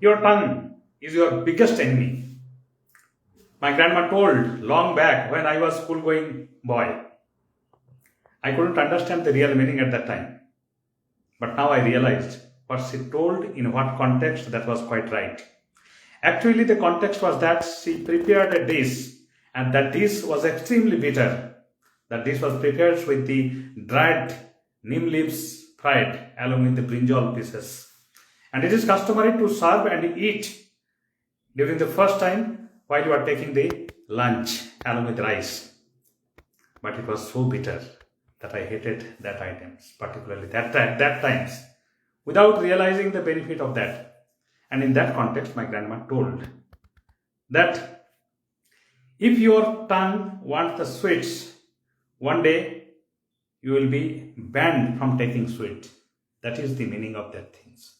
Your tongue is your biggest enemy. My grandma told long back when I was school going boy. I couldn't understand the real meaning at that time. But now I realized what she told in what context that was quite right. Actually, the context was that she prepared a dish, and that dish was extremely bitter. That dish was prepared with the dried neem leaves fried along with the brinjal pieces. And it is customary to serve and eat during the first time while you are taking the lunch along with rice. But it was so bitter that I hated that items, particularly that times, without realizing the benefit of that. And in that context, my grandma told that if your tongue wants the sweets, one day you will be banned from taking sweet. That is the meaning of that things.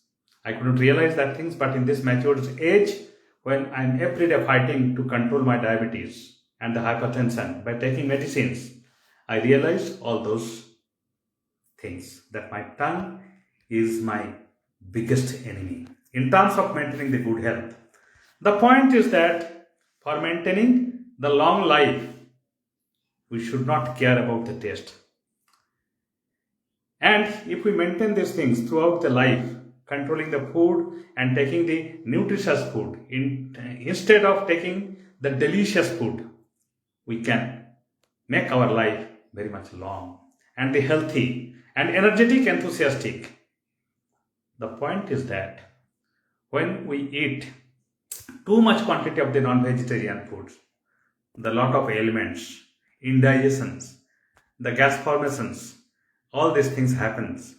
I couldn't realize that things, but in this matured age, when I'm every day fighting to control my diabetes and the hypertension by taking medicines, I realized all those things that my tongue is my biggest enemy in terms of maintaining the good health. The point is that for maintaining the long life, we should not care about the taste. And if we maintain these things throughout the life, controlling the food and taking the nutritious food instead of taking the delicious food, we can make our life very much long and the healthy and energetic, enthusiastic. The point is that when we eat too much quantity of the non-vegetarian foods, the lot of ailments, indigestions, the gas formations, all these things happens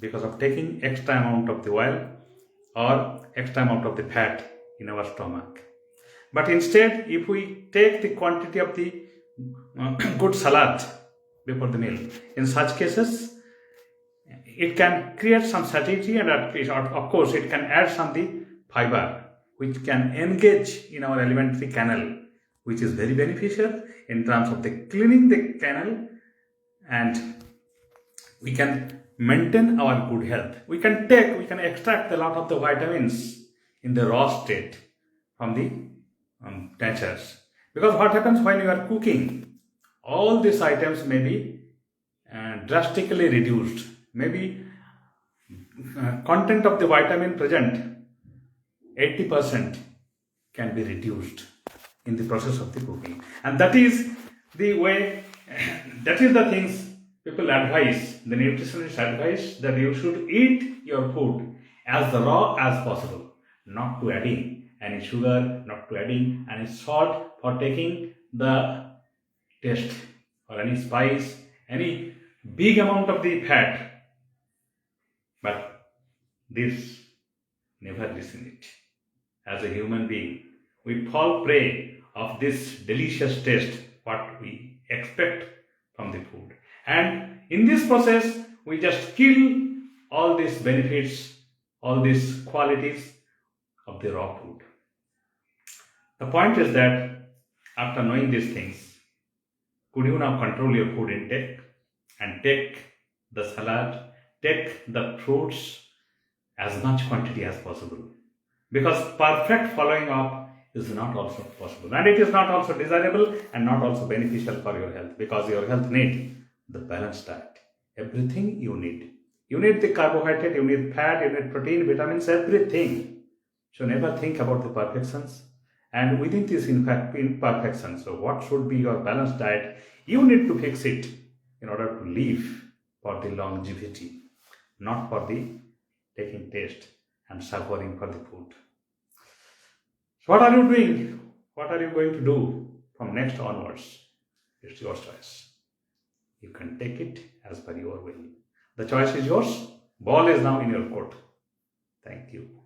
because of taking extra amount of the oil or extra amount of the fat in our stomach. But instead, if we take the quantity of the good salad before the meal, in such cases, it can create some satiety and of course it can add some the fiber which can engage in our alimentary canal, which is very beneficial in terms of the cleaning the canal, and we can maintain our good health. We can extract a lot of the vitamins in the raw state from the natures. Because what happens when you are cooking, all these items may be drastically reduced. Maybe content of the vitamin present 80% can be reduced in the process of the cooking, and that is the way. That is the things people advise. The nutritionists advise that you should eat your food as raw as possible, not to adding any sugar, not to adding any salt for taking the taste or any spice, any big amount of the fat. But this never listen it. As a human being, we fall prey of this delicious taste, what we expect from the food. And in this process, we just kill all these benefits, all these qualities of the raw food. The point is that after knowing these things, could you now control your food intake and take the salad, take the fruits as much quantity as possible? Because perfect following up is not also possible, and it is not also desirable and not also beneficial for your health, because your health need the balanced diet, everything you need the carbohydrate, you need fat, you need protein, vitamins, everything. So never think about the perfections, and within this in fact imperfections, so what should be your balanced diet, you need to fix it in order to live for the longevity, not for the taking taste and suffering for the food. So what are you doing? What are you going to do from next onwards? It's your choice. You can take it as per your will. The choice is yours. Ball is now in your court. Thank you.